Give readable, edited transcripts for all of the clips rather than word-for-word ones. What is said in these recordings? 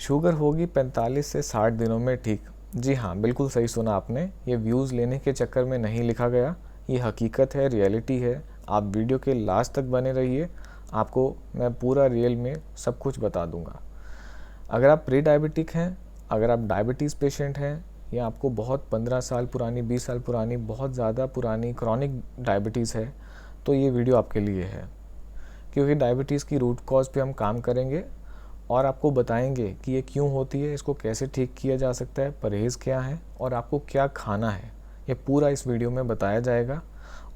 Sugar होगी 45 से 60 दिनों में ठीक। जी हाँ, बिल्कुल सही सुना आपने। ये व्यूज़ लेने के चक्कर में नहीं लिखा गया, ये हकीकत है, रियलिटी है। आप वीडियो के लास्ट तक बने रहिए, आपको मैं पूरा रियल में सब कुछ बता दूंगा। अगर आप प्री डायबिटिक हैं, अगर आप डायबिटीज़ पेशेंट हैं, या आपको बहुत 15 साल पुरानी, 20 साल पुरानी, बहुत ज़्यादा पुरानी क्रॉनिक डायबिटीज़ है, तो ये वीडियो आपके लिए है। क्योंकि डायबिटीज़ की रूट कॉज पे हम काम करेंगे और आपको बताएंगे कि ये क्यों होती है, इसको कैसे ठीक किया जा सकता है, परहेज़ क्या है और आपको क्या खाना है, ये पूरा इस वीडियो में बताया जाएगा।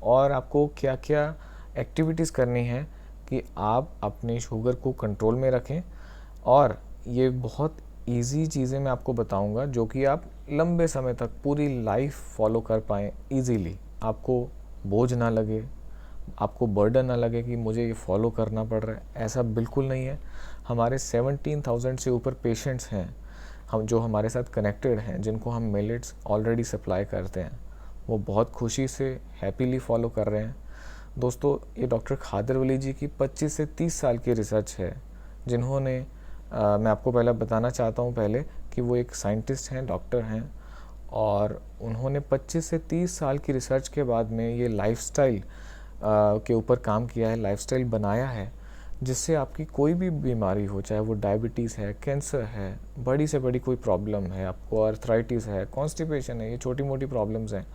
और आपको क्या क्या एक्टिविटीज़ करनी है कि आप अपने शुगर को कंट्रोल में रखें। और ये बहुत इजी चीज़ें मैं आपको बताऊंगा जो कि आप लंबे समय तक पूरी लाइफ फॉलो कर पाएँ ईजीली। आपको बोझ ना लगे, आपको बर्डन ना लगे कि मुझे ये फॉलो करना पड़ रहा है, ऐसा बिल्कुल नहीं है। हमारे 17,000 से ऊपर पेशेंट्स हैं हम जो हमारे साथ कनेक्टेड हैं, जिनको हम मिलेट्स ऑलरेडी सप्लाई करते हैं। वो बहुत खुशी से हैप्पीली फॉलो कर रहे हैं। दोस्तों, ये डॉक्टर खादर वली जी की 25 से 30 साल की रिसर्च है, जिन्होंने मैं आपको पहले बताना चाहता हूँ पहले कि वो एक साइंटिस्ट हैं, डॉक्टर हैं, और उन्होंने 25 से 30 साल की रिसर्च के बाद में ये लाइफस्टाइल के ऊपर काम किया है, लाइफस्टाइल बनाया है, जिससे आपकी कोई भी बीमारी हो, चाहे वो डायबिटीज़ है, कैंसर है, बड़ी से बड़ी कोई प्रॉब्लम है, आपको आर्थराइटिस है, कॉन्स्टिपेशन है, ये छोटी मोटी प्रॉब्लम्स हैं,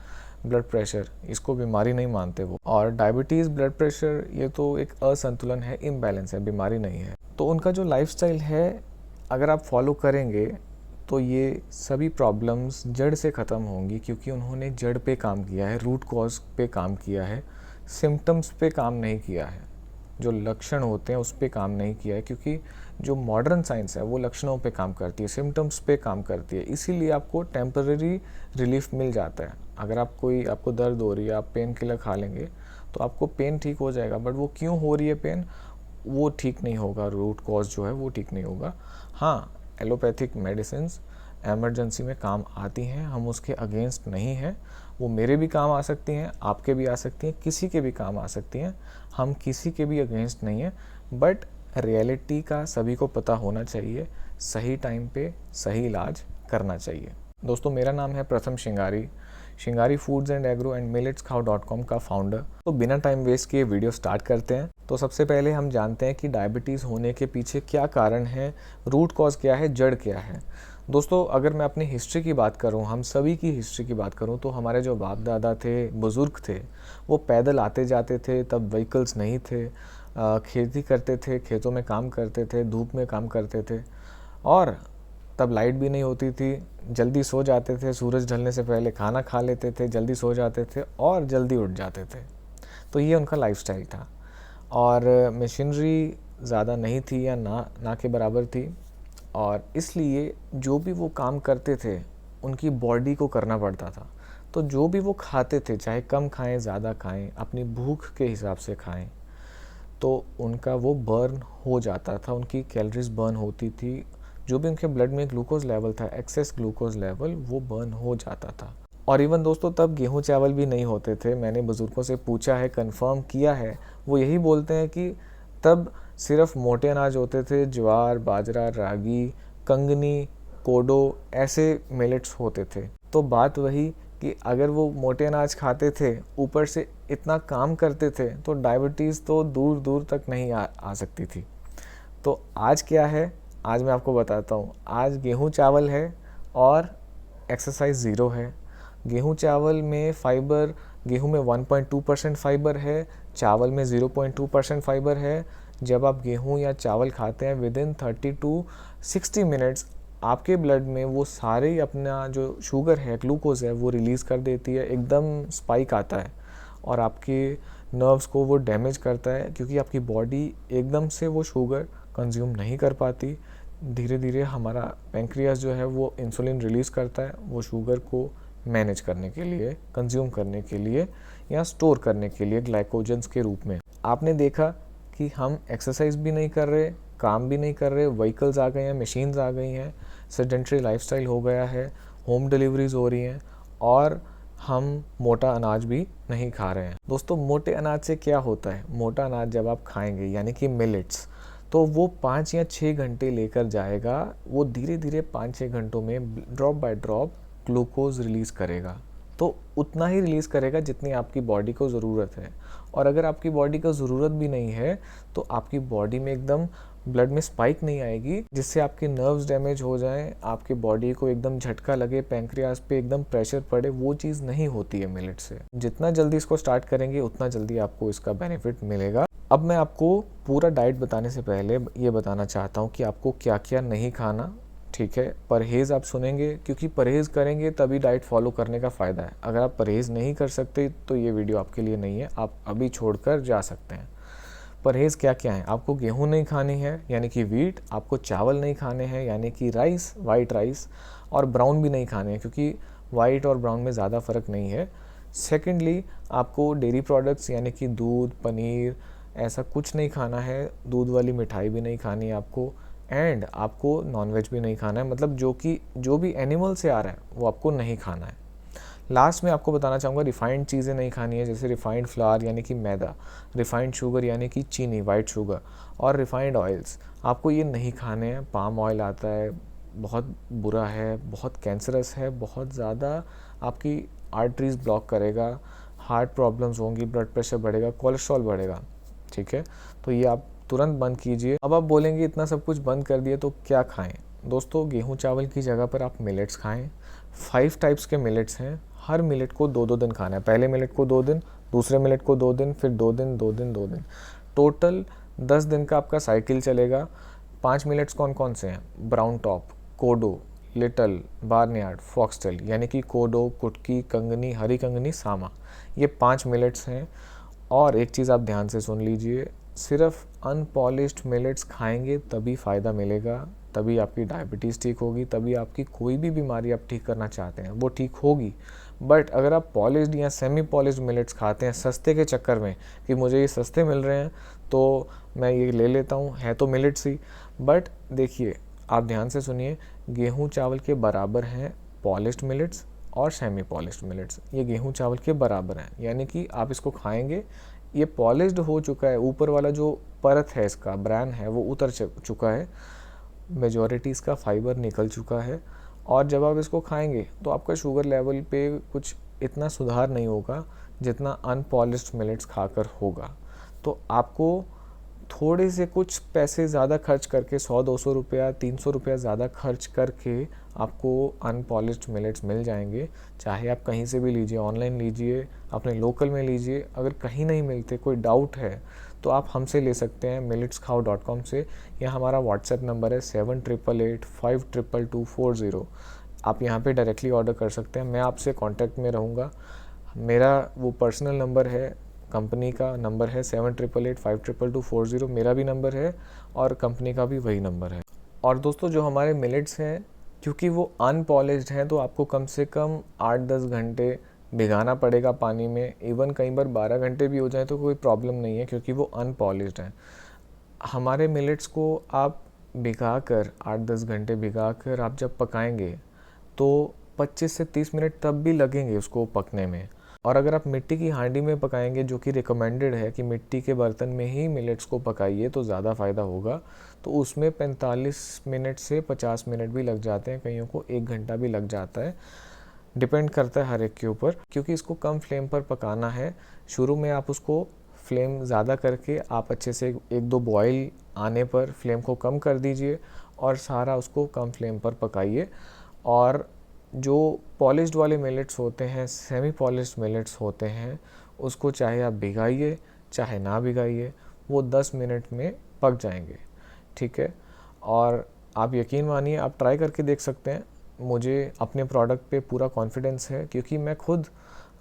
ब्लड प्रेशर, इसको बीमारी नहीं मानते वो। और डायबिटीज़, ब्लड प्रेशर, ये तो एक असंतुलन है, इम्बैलेंस है, बीमारी नहीं है। तो उनका जो लाइफस्टाइल है, अगर आप फॉलो करेंगे तो ये सभी प्रॉब्लम्स जड़ से ख़त्म होंगी, क्योंकि उन्होंने जड़ पे काम किया है, रूट कॉज पे काम किया है, सिम्टम्स पे काम नहीं किया है, जो लक्षण होते हैं उस पे काम नहीं किया है। क्योंकि जो मॉडर्न साइंस है वो लक्षणों पे काम करती है, सिम्टम्स पे काम करती है, इसीलिए आपको टेम्पररी रिलीफ मिल जाता है। अगर आपको दर्द हो रही है, आप पेन किलर खा लेंगे तो आपको पेन ठीक हो जाएगा, बट वो क्यों हो रही है पेन, वो ठीक नहीं होगा, रूट कॉज जो है वो ठीक नहीं होगा। हाँ, एलोपैथिक मेडिसिन्स एमरजेंसी में काम आती हैं, हम उसके अगेंस्ट नहीं हैं। वो मेरे भी काम आ सकती हैं, आपके भी आ सकती हैं, किसी के भी काम आ सकती हैं, हम किसी के भी अगेंस्ट नहीं हैं। बट रियलिटी का सभी को पता होना चाहिए, सही टाइम पे सही इलाज करना चाहिए। दोस्तों, मेरा नाम है Pratham Shringari, Shringari foods and agro and milletscow.com का फाउंडर। तो बिना टाइम वेस्ट किए वीडियो स्टार्ट करते हैं। तो सबसे पहले हम जानते हैं कि डायबिटीज़ होने के पीछे क्या कारण है, रूट कॉज क्या है, जड़ क्या है। दोस्तों, अगर मैं अपनी हिस्ट्री की बात करूं, हम सभी की हिस्ट्री की बात करूं, तो हमारे जो बाप दादा थे, बुज़ुर्ग थे, वो पैदल आते जाते थे, तब व्हीकल्स नहीं थे, खेती करते थे, खेतों में काम करते थे, धूप में काम करते थे, और तब लाइट भी नहीं होती थी, जल्दी सो जाते थे, सूरज ढलने से पहले खाना खा लेते थे, जल्दी सो जाते थे और जल्दी उठ जाते थे। तो ये उनका लाइफस्टाइल था। और मशीनरी ज़्यादा नहीं थी या ना के बराबर थी, और इसलिए जो भी वो काम करते थे उनकी बॉडी को करना पड़ता था। तो जो भी वो खाते थे, चाहे कम खाएं ज़्यादा खाएं, अपनी भूख के हिसाब से खाएं, तो उनका वो बर्न हो जाता था, उनकी कैलोरीज बर्न होती थी, जो भी उनके ब्लड में ग्लूकोज लेवल था, एक्सेस ग्लूकोज लेवल, वो बर्न हो जाता था। और इवन दोस्तों, तब गेहूं चावल भी नहीं होते थे। मैंने बुज़ुर्गों से पूछा है, कंफर्म किया है, वो यही बोलते हैं कि तब सिर्फ मोटे अनाज होते थे, ज्वार, बाजरा, रागी, कंगनी, कोडो, ऐसे मिलेट्स होते थे। तो बात वही कि अगर वो मोटे अनाज खाते थे, ऊपर से इतना काम करते थे, तो डायबिटीज़ तो दूर दूर तक नहीं आ सकती थी। तो आज क्या है, आज मैं आपको बताता हूँ। आज गेहूं चावल है और एक्सरसाइज ज़ीरो है। गेहूं चावल में फ़ाइबर, गेहूं में 1.2% फ़ाइबर है, चावल में 0.2% फ़ाइबर है। जब आप गेहूं या चावल खाते हैं, विदिन 30 टू 60 मिनट्स आपके ब्लड में वो सारे अपना जो शुगर है, ग्लूकोज है, वो रिलीज़ कर देती है, एकदम स्पाइक आता है और आपके नर्व्स को वो डैमेज करता है, क्योंकि आपकी बॉडी एकदम से वो शुगर कंज्यूम नहीं कर पाती। धीरे धीरे हमारा पैंक्रियास जो है वो इंसुलिन रिलीज़ करता है, वो शुगर को मैनेज करने के लिए, कंज्यूम करने के लिए या स्टोर करने के लिए ग्लाइकोजन्स के रूप में। आपने देखा कि हम एक्सरसाइज भी नहीं कर रहे, काम भी नहीं कर रहे, व्हीकल्स आ गए हैं, मशीन्स आ गई हैं, सेडेंटरी लाइफस्टाइल हो गया है, होम डिलीवरीज हो रही हैं, और हम मोटा अनाज भी नहीं खा रहे हैं। दोस्तों, मोटे अनाज से क्या होता है? मोटा अनाज जब आप खाएंगे, यानी कि मिलेट्स, तो वो 5 या 6 घंटे लेकर जाएगा, वो धीरे धीरे 5-6 घंटों में drop by drop glucose release करेगा। तो उतना ही रिलीज़ करेगा जितनी आपकी बॉडी को ज़रूरत है। और अगर आपकी बॉडी को ज़रूरत भी नहीं है तो आपकी बॉडी में एकदम ब्लड में स्पाइक नहीं आएगी जिससे आपके नर्व्स डैमेज हो जाएं, आपके बॉडी को एकदम झटका लगे, पैंक्रियाज पे एकदम प्रेशर पड़े, वो चीज़ नहीं होती है मिलेट से। जितना जल्दी इसको स्टार्ट करेंगे उतना जल्दी आपको इसका बेनिफिट मिलेगा। अब मैं आपको पूरा डाइट बताने से पहले ये बताना चाहता हूँ कि आपको क्या क्या नहीं खाना। ठीक है, परहेज़ आप सुनेंगे क्योंकि परहेज़ करेंगे तभी डाइट फॉलो करने का फ़ायदा है। अगर आप परहेज़ नहीं कर सकते तो ये वीडियो आपके लिए नहीं है, आप अभी छोड़कर जा सकते हैं। परहेज़ क्या क्या है? आपको गेहूं नहीं खानी है यानी कि वीट, आपको चावल नहीं खाने हैं यानी कि राइस, वाइट राइस, और ब्राउन भी नहीं खाने हैं क्योंकि वाइट और ब्राउन में ज़्यादा फ़र्क नहीं है। सेकेंडली, आपको डेयरी प्रोडक्ट्स यानी कि दूध, पनीर, ऐसा कुछ नहीं खाना है। दूध वाली मिठाई भी नहीं खानी है आपको, एंड आपको नॉनवेज भी नहीं खाना है, मतलब जो भी एनिमल से आ रहा है वो आपको नहीं खाना है। लास्ट में आपको बताना चाहूँगा, रिफाइंड चीज़ें नहीं खानी है, जैसे रिफाइंड फ्लावर यानी कि मैदा, रिफाइंड शुगर यानी कि चीनी, वाइट शुगर, और रिफाइंड ऑयल्स, आपको ये नहीं खाने हैं। पाम ऑयल आता है, बहुत बुरा है, बहुत कैंसरस है, बहुत ज़्यादा आपकी आर्टरीज ब्लॉक करेगा, हार्ट प्रॉब्लम्स होंगी, ब्लड प्रेशर बढ़ेगा, कोलेस्ट्रॉल बढ़ेगा। ठीक है, तो ये आप तुरंत बंद कीजिए। अब आप बोलेंगे इतना सब कुछ बंद कर दिया तो क्या खाएं? दोस्तों, गेहूं चावल की जगह पर आप मिलेट्स खाएं। 5 टाइप्स के मिलेट्स हैं, हर मिलेट को 2-2 दिन खाना है। पहले मिलेट को 2 दिन, दूसरे मिलेट को 2 दिन, फिर 2 दिन, 2 दिन, 2 दिन, टोटल 10 दिन का आपका साइकिल चलेगा। 5 मिलेट्स कौन कौन से हैं? ब्राउन टॉप, कोडो, लिटल, बार्नयार्ड, फॉक्सटेल यानी कि कोडो, कुटकी, कंगनी, हरी कंगनी, सामा, ये 5 मिलेट्स हैं। और एक चीज़ आप ध्यान से सुन लीजिए, सिर्फ अनपॉलिश्ड मिलेट्स खाएंगे तभी फ़ायदा मिलेगा, तभी आपकी डायबिटीज़ ठीक होगी, तभी आपकी कोई भी बीमारी आप ठीक करना चाहते हैं वो ठीक होगी। बट अगर आप पॉलिश्ड या सेमी पॉलिश्ड मिलेट्स खाते हैं सस्ते के चक्कर में कि मुझे ये सस्ते मिल रहे हैं तो मैं ये ले लेता हूँ, है तो मिलेट्स ही, बट देखिए आप ध्यान से सुनिए, गेहूँ चावल के बराबर हैं पॉलिश्ड मिलेट्स और सेमी पॉलिश्ड मिलेट्स, ये गेहूँ चावल के बराबर हैं। यानी कि आप इसको खाएंगे, ये पॉलिश्ड हो चुका है, ऊपर वाला जो परत है इसका, ब्रैन है, वो उतर चुका है, मेजॉरिटी इसका फाइबर निकल चुका है, और जब आप इसको खाएंगे तो आपका शुगर लेवल पे कुछ इतना सुधार नहीं होगा जितना अनपॉलिश्ड मिलेट्स खाकर होगा। तो आपको थोड़े से कुछ पैसे ज़्यादा खर्च करके, 100-200 रुपया, 300 रुपया ज़्यादा खर्च करके आपको अनपॉलिश्ड मिलेट्स मिल जाएंगे। चाहे आप कहीं से भी लीजिए, ऑनलाइन लीजिए, अपने लोकल में लीजिए, अगर कहीं नहीं मिलते, कोई डाउट है तो आप हमसे ले सकते हैं milletskhao.com से, या हमारा व्हाट्सएप नंबर है 7888522240। आप यहाँ पे डायरेक्टली ऑर्डर कर सकते हैं, मैं आपसे कांटेक्ट में रहूँगा। मेरा वो पर्सनल नंबर है, कंपनी का नंबर है 7888522240, मेरा भी नंबर है और कंपनी का भी वही नंबर है। और दोस्तों, जो हमारे मिलेट्स हैं, क्योंकि वो अनपॉलिश्ड हैं तो आपको कम से कम 8-10 घंटे भिगाना पड़ेगा पानी में। इवन कई बार 12 घंटे भी हो जाए तो कोई प्रॉब्लम नहीं है क्योंकि वो अनपॉलिश्ड हैं। हमारे मिलेट्स को आप भिगा कर 8-10 घंटे भिगा कर आप जब पकाएंगे तो 25 से 30 मिनट तब भी लगेंगे उसको पकने में। और अगर आप मिट्टी की हांडी में पकाएंगे, जो कि रिकमेंडेड है कि मिट्टी के बर्तन में ही मिलेट्स को पकाइए तो ज़्यादा फ़ायदा होगा, तो उसमें 45 मिनट से 50 मिनट भी लग जाते हैं, कईयों को 1 घंटा भी लग जाता है, डिपेंड करता है हर एक के ऊपर। क्योंकि इसको कम फ्लेम पर पकाना है, शुरू में आप उसको फ्लेम ज़्यादा करके आप अच्छे से 1-2 बॉयल आने पर फ्लेम को कम कर दीजिए और सारा उसको कम फ्लेम पर पकाइए। और जो पॉलिश्ड वाले मिलेट्स होते हैं, सेमी पॉलिश्ड मिलेट्स होते हैं, उसको चाहे आप भिगाइए चाहे ना भिगाइए, वो 10 मिनट में पक जाएंगे। ठीक है, और आप यकीन मानिए, आप ट्राई करके देख सकते हैं। मुझे अपने प्रोडक्ट पे पूरा कॉन्फिडेंस है क्योंकि मैं खुद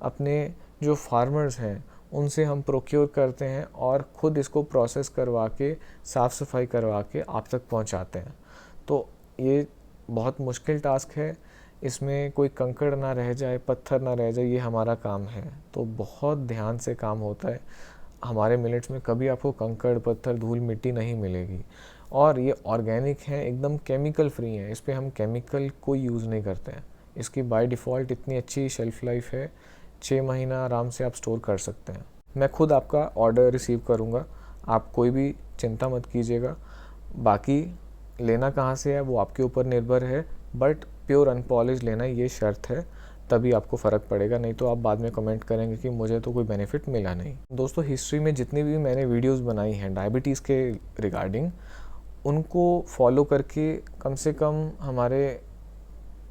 अपने जो फार्मर्स हैं उनसे हम प्रोक्योर करते हैं और ख़ुद इसको प्रोसेस करवा के, साफ़ सफाई करवा के आप तक पहुंचाते हैं। तो ये बहुत मुश्किल टास्क है, इसमें कोई कंकड़ ना रह जाए, पत्थर ना रह जाए, ये हमारा काम है। तो बहुत ध्यान से काम होता है। हमारे मिलेट्स में कभी आपको कंकड़, पत्थर, धूल, मिट्टी नहीं मिलेगी। और ये ऑर्गेनिक है, एकदम केमिकल फ्री है, इस पर हम केमिकल कोई यूज़ नहीं करते हैं। इसकी बाय डिफ़ॉल्ट इतनी अच्छी शेल्फ़ लाइफ है, 6 महीना आराम से आप स्टोर कर सकते हैं। मैं खुद आपका ऑर्डर रिसीव करूँगा, आप कोई भी चिंता मत कीजिएगा। बाकी लेना कहाँ से है वो आपके ऊपर निर्भर है, बट प्योर अनपॉलिश लेना ये शर्त है, तभी आपको फ़र्क पड़ेगा, नहीं तो आप बाद में कमेंट करेंगे कि मुझे तो कोई बेनिफिट मिला नहीं। दोस्तों, हिस्ट्री में जितनी भी मैंने वीडियोस बनाई हैं डायबिटीज़ के रिगार्डिंग, उनको फॉलो करके कम से कम हमारे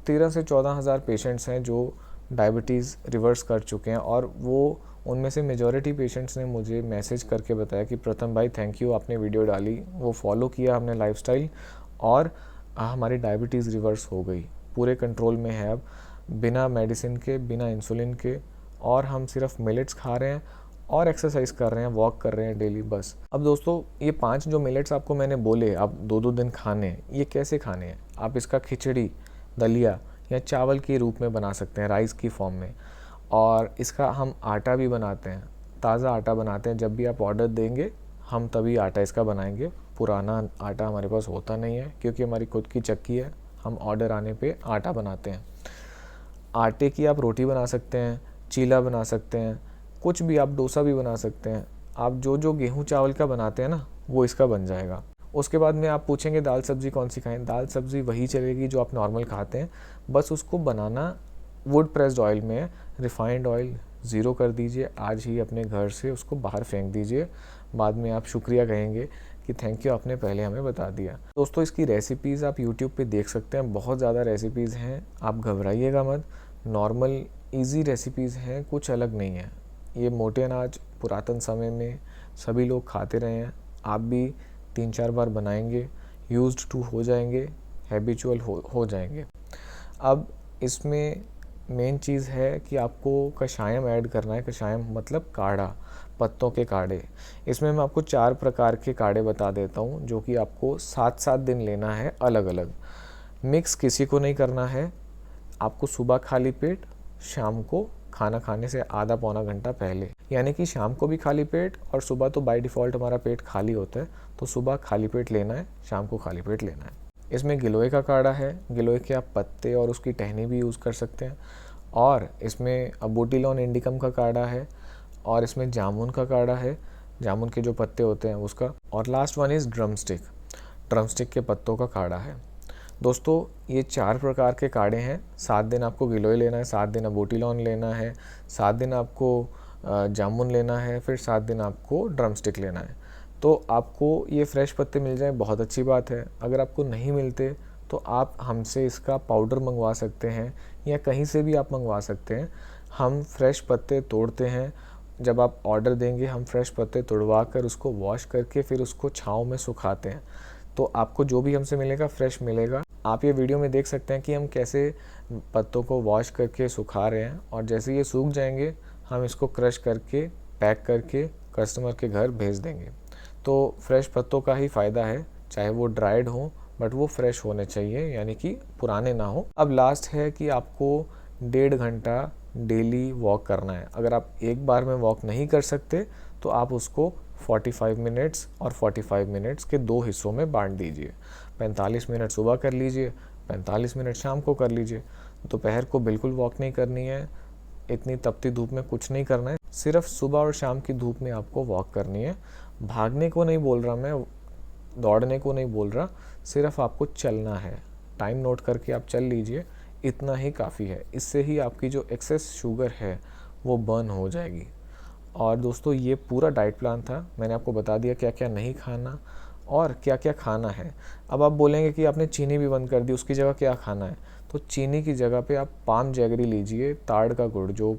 13 से 14 हज़ार पेशेंट्स हैं जो डायबिटीज़ रिवर्स कर चुके हैं, और वो उनमें से मेजॉरिटी पेशेंट्स ने मुझे मैसेज करके बताया कि प्रथम भाई थैंक यू, आपने वीडियो डाली, वो फॉलो किया हमने लाइफस्टाइल, और हमारी डायबिटीज़ रिवर्स हो गई, पूरे कंट्रोल में है अब, बिना मेडिसिन के, बिना इंसुलिन के, और हम सिर्फ मिलेट्स खा रहे हैं और एक्सरसाइज कर रहे हैं, वॉक कर रहे हैं डेली, बस। अब दोस्तों, ये 5 जो मिलेट्स आपको मैंने बोले आप 2-2 दिन खाने हैं, ये कैसे खाने हैं? आप इसका खिचड़ी, दलिया या चावल के रूप में बना सकते हैं, राइस की फॉर्म में, और इसका हम आटा भी बनाते हैं, ताज़ा आटा बनाते हैं। जब भी आप ऑर्डर देंगे हम तभी आटा इसका बनाएंगे, पुराना आटा हमारे पास होता नहीं है क्योंकि हमारी खुद की चक्की है, हम ऑर्डर आने पे आटा बनाते हैं। आटे की आप रोटी बना सकते हैं, चीला बना सकते हैं, कुछ भी, आप डोसा भी बना सकते हैं। आप जो जो गेहूँ चावल का बनाते हैं ना, वो इसका बन जाएगा। उसके बाद में आप पूछेंगे दाल सब्ज़ी कौन सी खाएं? दाल सब्ज़ी वही चलेगी जो आप नॉर्मल खाते हैं, बस उसको बनाना वुड प्रेस्ड ऑयल में है। रिफाइंड ऑयल ज़ीरो कर दीजिए, आज ही अपने घर से उसको बाहर फेंक दीजिए, बाद में आप शुक्रिया कहेंगे कि थैंक यू, आपने पहले हमें बता दिया। दोस्तों, इसकी रेसिपीज़ आप यूट्यूब पे देख सकते हैं, बहुत ज़्यादा रेसिपीज़ हैं, आप घबराइएगा मत, नॉर्मल ईजी रेसिपीज़ हैं, कुछ अलग नहीं है। ये मोटे अनाज पुरातन समय में सभी लोग खाते रहे हैं, आप भी 3-4 बार बनाएंगे, यूज्ड टू हो जाएंगे, हैबिचुअल हो जाएंगे। अब इसमें मेन चीज़ है कि आपको कषायम ऐड करना है। कषायम मतलब काढ़ा, पत्तों के काढ़े। इसमें मैं आपको 4 प्रकार के काढ़े बता देता हूँ जो कि आपको 7-7 दिन लेना है अलग अलग। मिक्स किसी को नहीं करना है, आपको सुबह खाली पेट, शाम को खाना खाने से आधा पौना घंटा पहले, यानी कि शाम को भी खाली पेट, और सुबह तो बाय डिफ़ॉल्ट हमारा पेट खाली होता है, तो सुबह खाली पेट लेना है, शाम को खाली पेट लेना है। इसमें गिलोय का काढ़ा है, गिलोय के आप पत्ते और उसकी टहनी भी यूज़ कर सकते हैं, और इसमें बोटिलॉन इंडिकम का काढ़ा है, और इसमें जामुन का काढ़ा है, जामुन के जो पत्ते होते हैं उसका, और last one is drumstick, drumstick के पत्तों का काढ़ा है। दोस्तों, ये 4 प्रकार के काढ़े हैं। 7 दिन आपको गिलोय लेना है, 7 दिन बोटिलॉन लेना है, 7 दिन आपको जामुन लेना है, फिर 7 दिन आपको ड्रमस्टिक लेना है। तो आपको ये फ्रेश पत्ते मिल जाएं, बहुत अच्छी बात है। अगर आपको नहीं मिलते तो आप हमसे इसका पाउडर मंगवा सकते हैं, या कहीं से भी आप मंगवा सकते हैं। हम फ्रेश पत्ते तोड़ते हैं, जब आप ऑर्डर देंगे हम फ्रेश पत्ते तोड़वा कर उसको वॉश करके फिर उसको छाँव में सुखाते हैं, तो आपको जो भी हमसे मिलेगा फ्रेश मिलेगा। आप ये वीडियो में देख सकते हैं कि हम कैसे पत्तों को वॉश करके सुखा रहे हैं, और जैसे ये सूख जाएंगे हम इसको क्रश करके पैक करके कस्टमर के घर भेज देंगे। तो फ्रेश पत्तों का ही फ़ायदा है, चाहे वो ड्राइड हो, बट वो फ्रेश होने चाहिए, यानी कि पुराने ना हो। अब लास्ट है कि आपको 1.5 घंटा डेली वॉक करना है। अगर आप एक बार में वॉक नहीं कर सकते तो आप उसको 45 मिनट्स और 45 मिनट्स के 2 हिस्सों में बांट दीजिए। 45 मिनट सुबह कर लीजिए, 45 मिनट शाम को कर लीजिए। दोपहर को बिल्कुल वॉक नहीं करनी है, इतनी तपती धूप में कुछ नहीं करना है, सिर्फ सुबह और शाम की धूप में आपको वॉक करनी है। भागने को नहीं बोल रहा मैं, दौड़ने को नहीं बोल रहा, सिर्फ आपको चलना है। टाइम नोट करके आप चल लीजिए, इतना ही काफ़ी है। इससे ही आपकी जो एक्सेस शुगर है वो बर्न हो जाएगी। और दोस्तों, ये पूरा डाइट प्लान था, मैंने आपको बता दिया क्या क्या नहीं खाना और क्या क्या खाना है। अब आप बोलेंगे कि आपने चीनी भी बंद कर दी, उसकी जगह क्या खाना है? तो चीनी की जगह पे आप पाम जैगरी लीजिए, ताड़ का गुड़, जो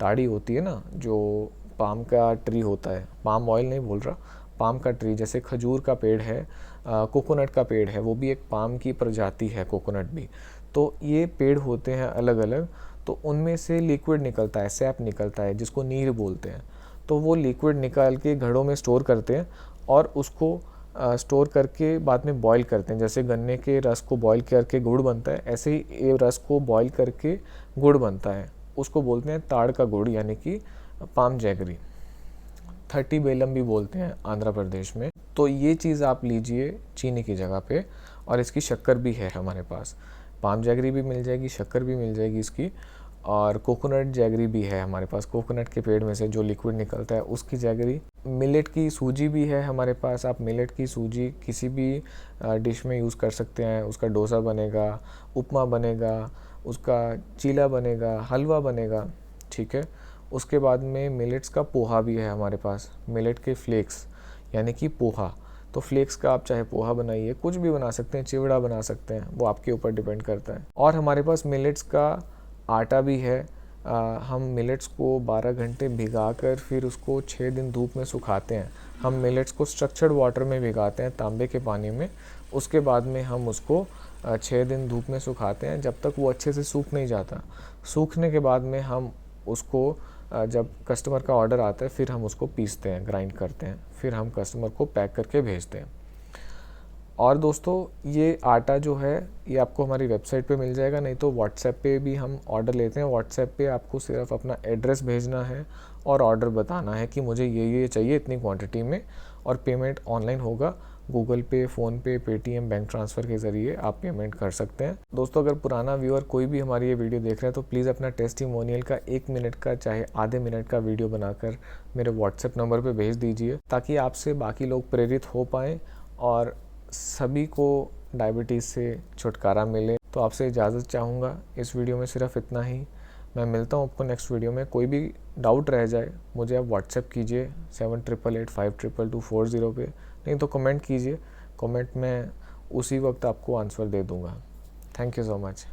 ताड़ी होती है ना, जो पाम का ट्री होता है, पाम ऑयल नहीं बोल रहा, पाम का ट्री, जैसे खजूर का पेड़ है, कोकोनट का पेड़ है, वो भी एक पाम की प्रजाति है, कोकोनट भी। तो ये पेड़ होते हैं अलग अलग, तो उनमें से लिक्विड निकलता है, सैप निकलता है, जिसको नीर बोलते हैं। तो वो लिक्विड निकाल के घड़ों में स्टोर करते हैं, और उसको स्टोर करके बाद में बॉईल करते हैं। जैसे गन्ने के रस को बॉईल करके गुड़ बनता है, ऐसे ही ये रस को बॉईल करके गुड़ बनता है, उसको बोलते हैं ताड़ का गुड़, यानी कि पाम जैगरी। 30 बेलम भी बोलते हैं आंध्र प्रदेश में। तो ये चीज़ आप लीजिए चीनी की जगह पे, और इसकी शक्कर भी है हमारे पास, पाम जैगरी भी मिल जाएगी, शक्कर भी मिल जाएगी इसकी। और कोकोनट जैगरी भी है हमारे पास, कोकोनट के पेड़ में से जो लिक्विड निकलता है उसकी जैगरी। मिलेट की सूजी भी है हमारे पास, आप मिलेट की सूजी किसी भी डिश में यूज़ कर सकते हैं। उसका डोसा बनेगा, उपमा बनेगा, उसका चीला बनेगा, हलवा बनेगा, ठीक है। उसके बाद में मिलेट्स का पोहा भी है हमारे पास, मिलेट के फ्लेक्स यानी कि पोहा। तो फ्लेक्स का आप चाहे पोहा बनाइए, कुछ भी बना सकते हैं, चिवड़ा बना सकते हैं, वो आपके ऊपर डिपेंड करता है। और हमारे पास मिलेट्स का आटा भी है। हम मिलेट्स को 12 घंटे भिगा कर फिर उसको 6 दिन धूप में सुखाते हैं। हम मिलेट्स को स्ट्रक्चर्ड वाटर में भिगाते हैं, तांबे के पानी में। उसके बाद में हम उसको 6 दिन धूप में सुखाते हैं, जब तक वो अच्छे से सूख नहीं जाता। सूखने के बाद में हम उसको जब कस्टमर का ऑर्डर आता है फिर हम उसको पीसते हैं, ग्राइंड करते हैं, फिर हम कस्टमर को पैक करके भेजते हैं। और दोस्तों ये आटा जो है ये आपको हमारी वेबसाइट पे मिल जाएगा, नहीं तो व्हाट्सएप पे भी हम ऑर्डर लेते हैं। व्हाट्सएप पे आपको सिर्फ अपना एड्रेस भेजना है और ऑर्डर बताना है कि मुझे ये चाहिए इतनी क्वांटिटी में, और पेमेंट ऑनलाइन होगा। गूगल पे, फ़ोनपे, पेटीएम, बैंक ट्रांसफ़र के ज़रिए आप पेमेंट कर सकते हैं। दोस्तों अगर पुराना व्यूअर कोई भी हमारी ये वीडियो देख रहे हैं तो प्लीज़ अपना टेस्टिमोनियल का 1 मिनट का चाहे आधे मिनट का वीडियो बनाकर मेरे व्हाट्सएप नंबर पर भेज दीजिए, ताकि आपसे बाकी लोग प्रेरित हो पाएँ और सभी को डायबिटीज़ से छुटकारा मिले। तो आपसे इजाज़त चाहूँगा, इस वीडियो में सिर्फ इतना ही। मैं मिलता हूँ आपको नेक्स्ट वीडियो में। कोई भी डाउट रह जाए मुझे आप व्हाट्सएप कीजिए 7888522240 पे, नहीं तो कमेंट कीजिए, कमेंट में उसी वक्त आपको आंसर दे दूँगा। Thank you so much.